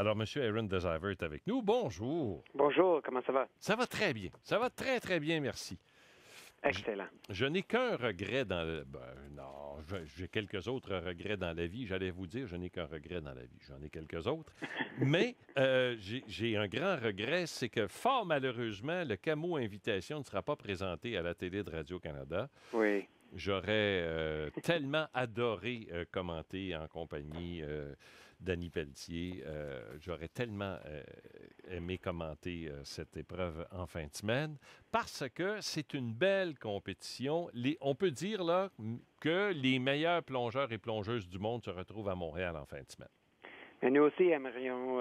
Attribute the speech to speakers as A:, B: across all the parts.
A: Alors, M. Aaron Deziver est avec nous. Bonjour.
B: Bonjour, comment ça va?
A: Ça va très bien. Ça va très, très bien, merci.
B: Excellent.
A: Je n'ai qu'un regret dans le... non, j'ai quelques autres regrets dans la vie. J'allais vous dire, je n'ai qu'un regret dans la vie. J'en ai quelques autres. Mais j'ai un grand regret, c'est que fort malheureusement, le Camo Invitation ne sera pas présenté à la télé de Radio-Canada.
B: Oui.
A: J'aurais tellement adoré commenter en compagnie d'Annie Pelletier. J'aurais tellement aimé commenter cette épreuve en fin de semaine parce que c'est une belle compétition. On peut dire là que les meilleurs plongeurs et plongeuses du monde se retrouvent à Montréal en fin de semaine.
B: Et nous aussi aimerions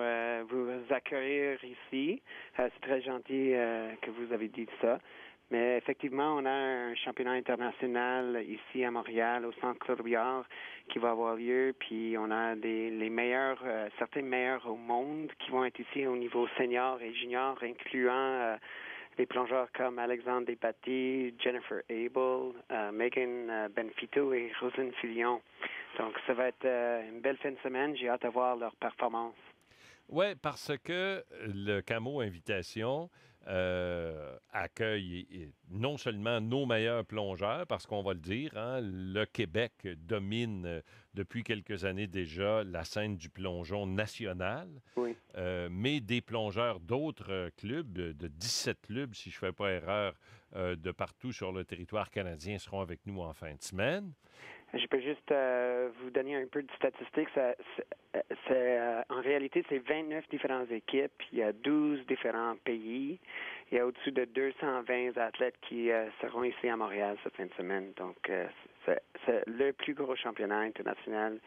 B: vous accueillir ici. C'est très gentil que vous avez dit ça. Mais effectivement, on a un championnat international ici à Montréal, au Centre Claude Billard, qui va avoir lieu. Puis on a les meilleurs, certains meilleurs au monde qui vont être ici au niveau senior et junior, incluant des plongeurs comme Alexandre Despatie, Jennifer Abel, Megan Benfito et Roselyne Filion. Donc ça va être une belle fin de semaine. J'ai hâte de voir leur performance.
A: Oui, parce que le Camo Invitation accueille non seulement nos meilleurs plongeurs, parce qu'on va le dire, hein, le Québec domine depuis quelques années déjà la scène du plongeon national,
B: oui.
A: Mais des plongeurs d'autres clubs, de 17 clubs, si je ne fais pas erreur, de partout sur le territoire canadien seront avec nous en fin de semaine.
B: Je peux juste vous donner un peu de statistiques. En réalité, c'est 29 différentes équipes. Il y a 12 différents pays. Il y a au-dessus de 220 athlètes qui seront ici à Montréal cette fin de semaine. Donc, c'est le plus gros championnat international.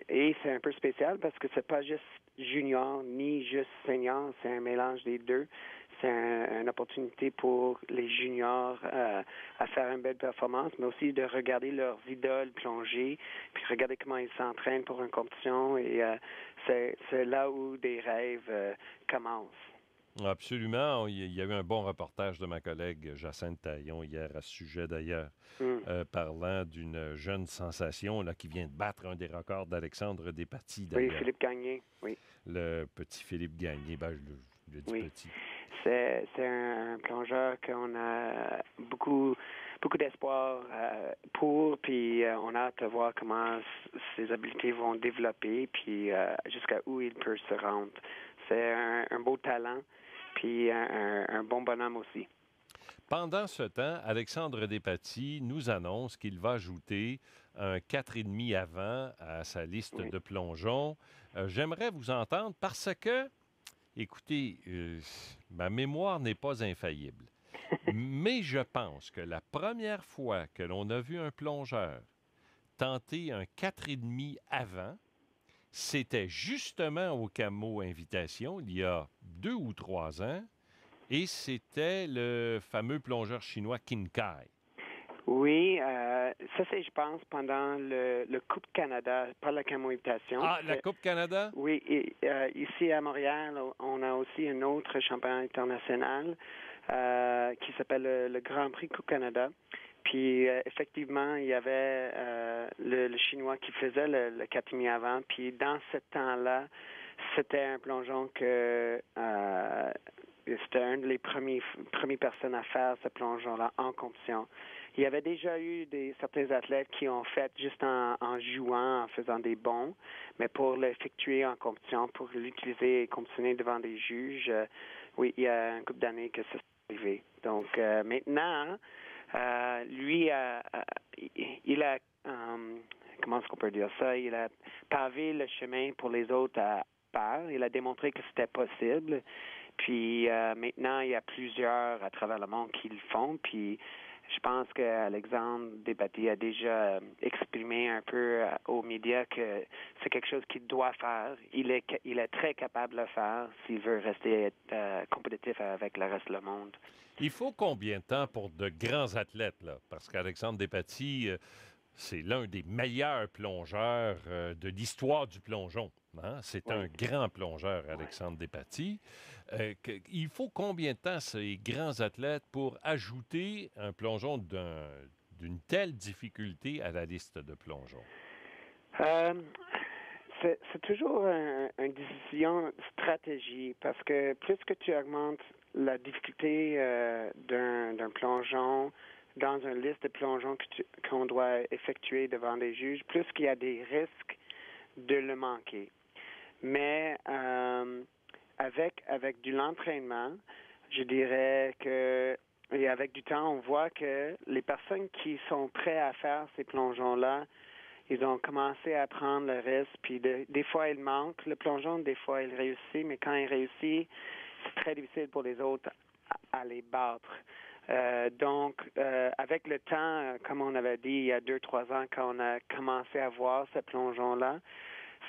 B: Et c'est un peu spécial parce que c'est pas juste junior ni juste senior. C'est un mélange des deux. C'est une opportunité pour les juniors à faire une belle performance, mais aussi de regarder leurs idoles plonger, puis regarder comment ils s'entraînent pour une compétition. Et c'est là où des rêves commencent.
A: Absolument. Il y a eu un bon reportage de ma collègue Jacinthe Taillon hier à ce sujet d'ailleurs, parlant d'une jeune sensation là, qui vient de battre un des records d'Alexandre Despatie d'ailleurs.
B: Oui, Philippe Gagné, oui.
A: Le petit Philippe Gagné, je le dis
B: oui.
A: petit.
B: C'est un plongeur qu'on a beaucoup d'espoir pour, puis on a hâte de voir comment ses habiletés vont développer, puis jusqu'à où il peut se rendre. C'est un beau talent, puis un bon bonhomme aussi.
A: Pendant ce temps, Alexandre Despatie nous annonce qu'il va ajouter un 4,5 avant à sa liste de plongeons. J'aimerais vous entendre parce que écoutez, ma mémoire n'est pas infaillible, mais je pense que la première fois que l'on a vu un plongeur tenter un 4,5 avant, c'était justement au Camo Invitation, il y a 2 ou 3 ans, et c'était le fameux plongeur chinois Qin Kai.
B: Oui, ça c'est, je pense, pendant le Coupe Canada, pas la Camo Invitation.
A: Ah, la Coupe Canada?
B: Oui, et, ici à Montréal, on a aussi un autre championnat international qui s'appelle le Grand Prix Coupe Canada. Puis effectivement, il y avait le Chinois qui faisait le 4,5 avant. Puis dans ce temps-là, c'était un plongeon que c'était une des premières personnes à faire ce plongeon-là en compétition. Il y avait déjà eu certains athlètes qui ont fait juste en jouant, en faisant des bons, mais pour l'effectuer en compétition, pour l'utiliser et continuer devant des juges, oui, il y a un couple d'années que ça s'est arrivé. Donc maintenant, lui, il a comment est-ce qu'on peut dire ça? Il a pavé le chemin pour les autres à part. Il a démontré que c'était possible. Puis maintenant, il y a plusieurs à travers le monde qui le font. Puis je pense qu'Alexandre Despatie a déjà exprimé un peu aux médias que c'est quelque chose qu'il doit faire. Il est très capable de le faire s'il veut rester compétitif avec le reste du monde.
A: Il faut combien de temps pour de grands athlètes, là? Parce qu'Alexandre Despatie, c'est l'un des meilleurs plongeurs de l'histoire du plongeon. Hein? C'est un grand plongeur, Alexandre Despatie. Il faut combien de temps, ces grands athlètes, pour ajouter un plongeon d'une telle difficulté à la liste de plongeons?
B: c'est toujours une décision stratégie parce que plus que tu augmentes la difficulté d'un plongeon dans une liste de plongeons qu'on doit effectuer devant des juges, plus qu'il y a des risques de le manquer. Mais avec de l'entraînement, je dirais que et avec du temps, on voit que les personnes qui sont prêtes à faire ces plongeons-là, ils ont commencé à prendre le risque, puis des fois ils manquent le plongeon, des fois ils réussissent, mais quand ils réussissent, c'est très difficile pour les autres à les battre. Donc, avec le temps, comme on avait dit il y a 2-3 ans, quand on a commencé à voir ce plongeon-là,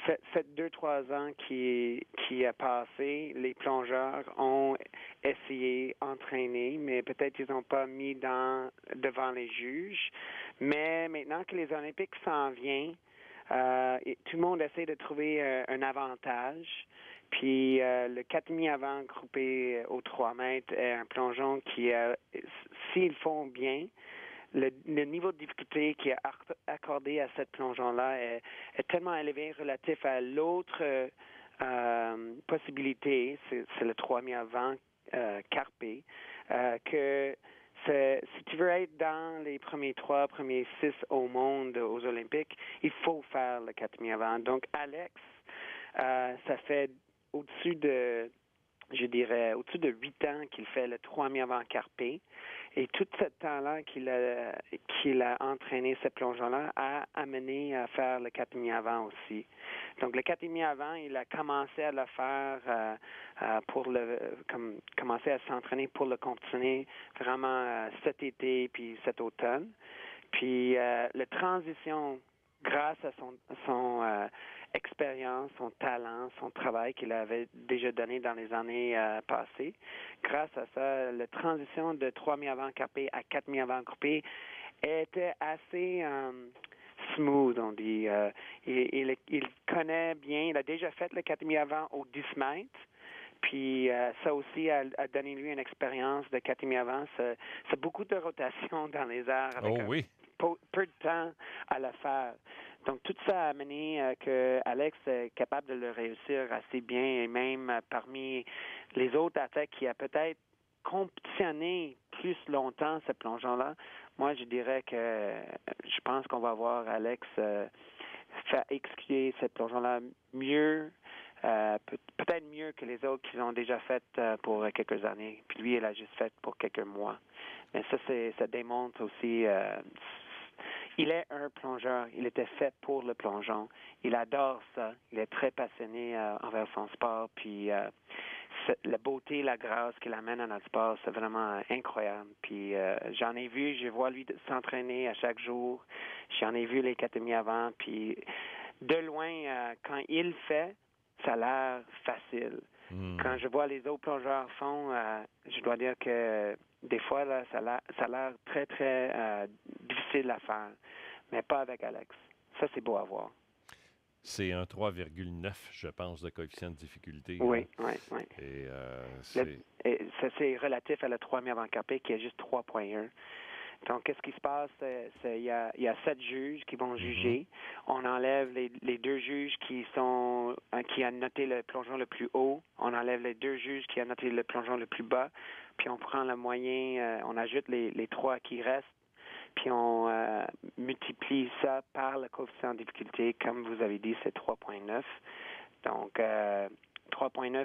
B: fait 2-3 ans qui a passé, les plongeurs ont essayé, entraîné, mais peut-être ils n'ont pas mis devant les juges. Mais maintenant que les Olympiques s'en viennent, tout le monde essaie de trouver un avantage. Puis le 4,5 avant groupé aux 3 mètres est un plongeon qui, s'ils font bien, le niveau de difficulté qui est accordé à cette plongeon-là est tellement élevé relatif à l'autre possibilité, c'est le 3,5 avant carpé, que si tu veux être dans les premiers 6 au monde aux Olympiques, il faut faire le 4,5 avant. Donc, Alex, ça fait au-dessus de 8 ans qu'il fait le 3,5 avant carpé. Et tout ce temps-là qu'il a entraîné ce plongeon-là a amené à faire le 4,5 avant aussi. Donc, le 4,5 avant, il a commencé à le faire commencer à s'entraîner pour le continuer vraiment cet été puis cet automne. Puis, la transition, grâce à son expérience, son talent, son travail qu'il avait déjà donné dans les années passées. Grâce à ça, la transition de 3,5 avant carpé à 4,5 avant groupé était assez smooth, on dit. Il connaît bien, il a déjà fait le 4,5 avant au 10 mètres. Puis ça aussi a donné lui une expérience de 4,5 avant. C'est beaucoup de rotation dans les airs avec peu de temps à le faire. Donc, tout ça a amené que Alex est capable de le réussir assez bien et même parmi les autres athlètes qui a peut-être compétitionné plus longtemps ce plongeon-là. Moi, je dirais que je pense qu'on va voir Alex faire exécuter ce plongeon-là mieux, peut-être mieux que les autres qui l'ont déjà fait pour quelques années. Puis lui, il a juste fait pour quelques mois. Mais ça démontre aussi... il est un plongeur. Il était fait pour le plongeon. Il adore ça. Il est très passionné envers son sport. Puis la beauté, la grâce qu'il amène à notre sport, c'est vraiment incroyable. Puis j'en ai vu, je vois lui s'entraîner à chaque jour. J'en ai vu les 4,5 avant. Puis de loin, quand il fait, ça a l'air facile. Quand je vois les autres plongeurs font, je dois dire que des fois, là, ça a l'air très, très difficile à faire, mais pas avec Alex. Ça, c'est beau à voir.
A: C'est un 3,9, je pense, de coefficient de difficulté.
B: Oui, oui, oui.
A: Et
B: ça, c'est relatif à le 3,5 avant carpé qui est juste 3,1. Donc, qu'est-ce qui se passe? Il y a 7 juges qui vont juger. On enlève les 2 juges qui ont noté le plongeon le plus haut. On enlève les 2 juges qui ont noté le plongeon le plus bas. Puis on prend le moyen, on ajoute les 3 qui restent. Puis on multiplie ça par le coefficient de difficulté. Comme vous avez dit, c'est 3,9. Donc, 3,9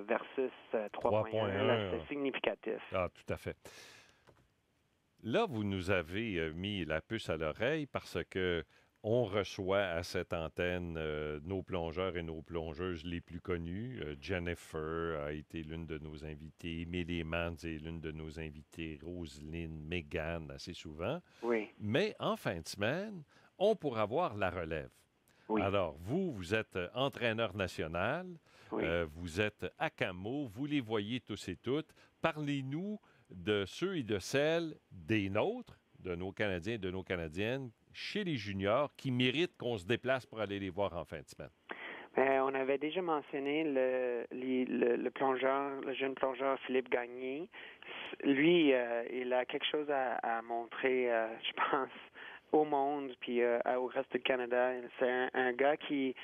B: versus 3,1, c'est significatif.
A: Ah, tout à fait. Là, vous nous avez mis la puce à l'oreille parce que on reçoit à cette antenne nos plongeurs et nos plongeuses les plus connus. Jennifer a été l'une de nos invitées. Millie Mans est l'une de nos invitées. Roselyne, Megan, assez souvent.
B: Oui.
A: Mais en fin de semaine, on pourra voir la relève.
B: Oui.
A: Alors, vous êtes entraîneur national.
B: Oui.
A: Vous êtes à Camo. Vous les voyez tous et toutes. Parlez-nous de ceux et de celles des nôtres, de nos Canadiens et de nos Canadiennes, chez les juniors, qui méritent qu'on se déplace pour aller les voir en fin de semaine.
B: On avait déjà mentionné le plongeur, le jeune plongeur Philippe Gagné. Lui, il a quelque chose à montrer, je pense, au monde puis au reste du Canada. C'est un gars qui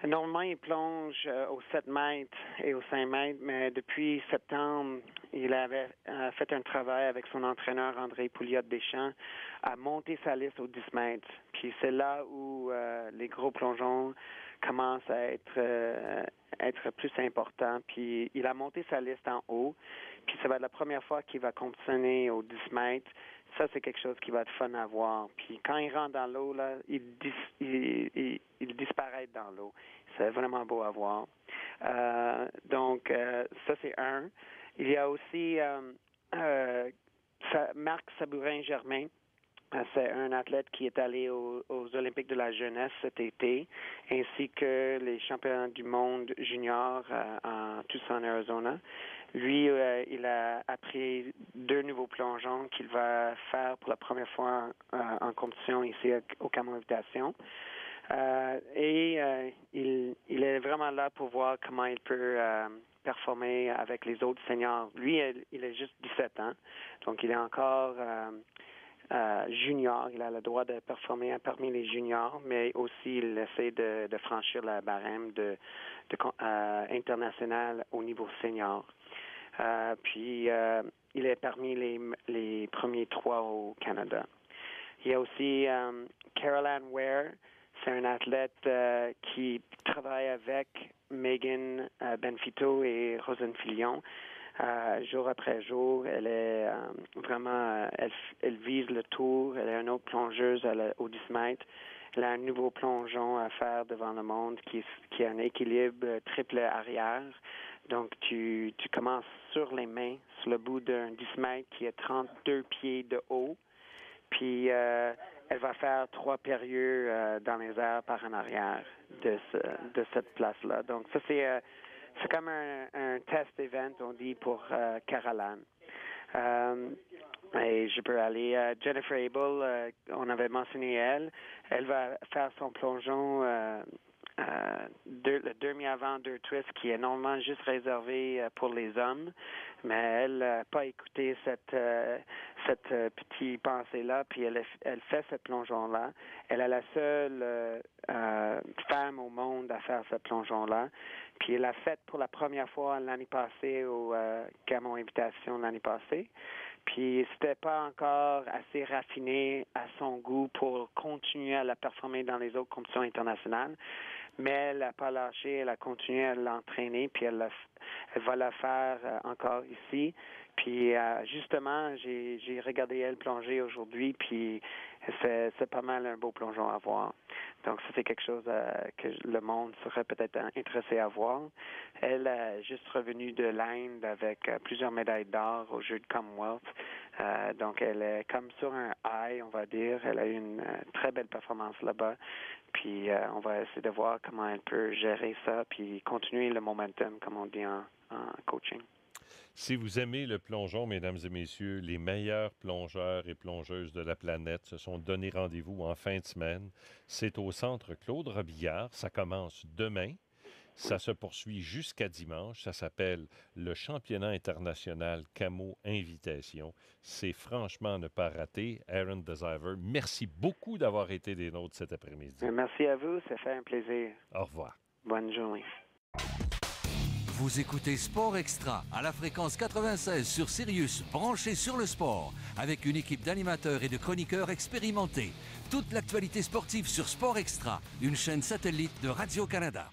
B: Normalement, il plonge aux 7 mètres et aux 5 mètres, mais depuis septembre, il avait fait un travail avec son entraîneur André Pouliot-Deschamps à monter sa liste aux 10 mètres. Puis c'est là où les gros plongeons commencent à être plus importants. Puis il a monté sa liste en haut, puis ça va être la première fois qu'il va compétitionner aux 10 mètres. Ça, c'est quelque chose qui va être fun à voir. Puis quand il rentre dans l'eau, là, il disparaît dans l'eau. C'est vraiment beau à voir. Donc, ça, c'est un. Il y a aussi Marc Sabourin-Germain. C'est un athlète qui est allé aux Olympiques de la jeunesse cet été, ainsi que les championnats du monde junior en Tucson, Arizona. Lui, il a appris 2 nouveaux plongeons qu'il va faire pour la première fois en compétition ici au Camo Invitation. Il est vraiment là pour voir comment il peut performer avec les autres seniors. Lui, il a juste 17 ans, donc il est encore junior. Il a le droit de performer parmi les juniors, mais aussi il essaie de franchir la barème internationale au niveau senior. Puis il est parmi les premiers 3 au Canada. Il y a aussi Caroline Ware. C'est un athlète qui travaille avec Megan Benfito et Rosane Filion. Jour après jour, elle est vraiment, elle vise le tour. Elle est une autre plongeuse aux 10 mètres. Elle a un nouveau plongeon à faire devant le monde qui a un équilibre triple arrière. Donc, tu commences sur les mains, sur le bout d'un 10 mètres qui est 32 pieds de haut. Puis, elle va faire 3 périlleux dans les airs par en arrière de cette place-là. Donc, ça, c'est comme un test event, on dit, pour Caroline. Et je peux aller. Jennifer Abel, on avait mentionné elle. Elle va faire son plongeon le demi-avant 2 twists qui est normalement juste réservé pour les hommes, mais elle n'a pas écouté cette petite pensée-là, puis elle fait ce plongeon-là. Elle est la seule femme au monde à faire ce plongeon-là, puis elle l'a fait pour la première fois l'année passée au Camo Invitation l'année passée. Puis c'était pas encore assez raffiné à son goût pour continuer à la performer dans les autres compétitions internationales. Mais elle n'a pas lâché, elle a continué à l'entraîner, puis elle va la faire encore ici. Puis justement, j'ai regardé elle plonger aujourd'hui, puis c'est pas mal un beau plongeon à voir. Donc ça, c'est quelque chose que le monde serait peut-être intéressé à voir. Elle est juste revenue de l'Inde avec plusieurs médailles d'or aux Jeux de Commonwealth. Donc elle est comme sur un high, on va dire. Elle a eu une très belle performance là-bas. Puis on va essayer de voir comment elle peut gérer ça, puis continuer le momentum, comme on dit en coaching.
A: Si vous aimez le plongeon, mesdames et messieurs, les meilleurs plongeurs et plongeuses de la planète se sont donné rendez-vous en fin de semaine. C'est au Centre Claude Robillard. Ça commence demain. Ça se poursuit jusqu'à dimanche. Ça s'appelle le Championnat international Camo Invitation. C'est franchement à ne pas rater. Aaron Deziver, merci beaucoup d'avoir été des nôtres cet après-midi.
B: Merci à vous. Ça fait un plaisir.
A: Au revoir.
B: Bonne journée.
C: Vous écoutez Sport Extra à la fréquence 96 sur Sirius, branché sur le sport, avec une équipe d'animateurs et de chroniqueurs expérimentés. Toute l'actualité sportive sur Sport Extra, une chaîne satellite de Radio-Canada.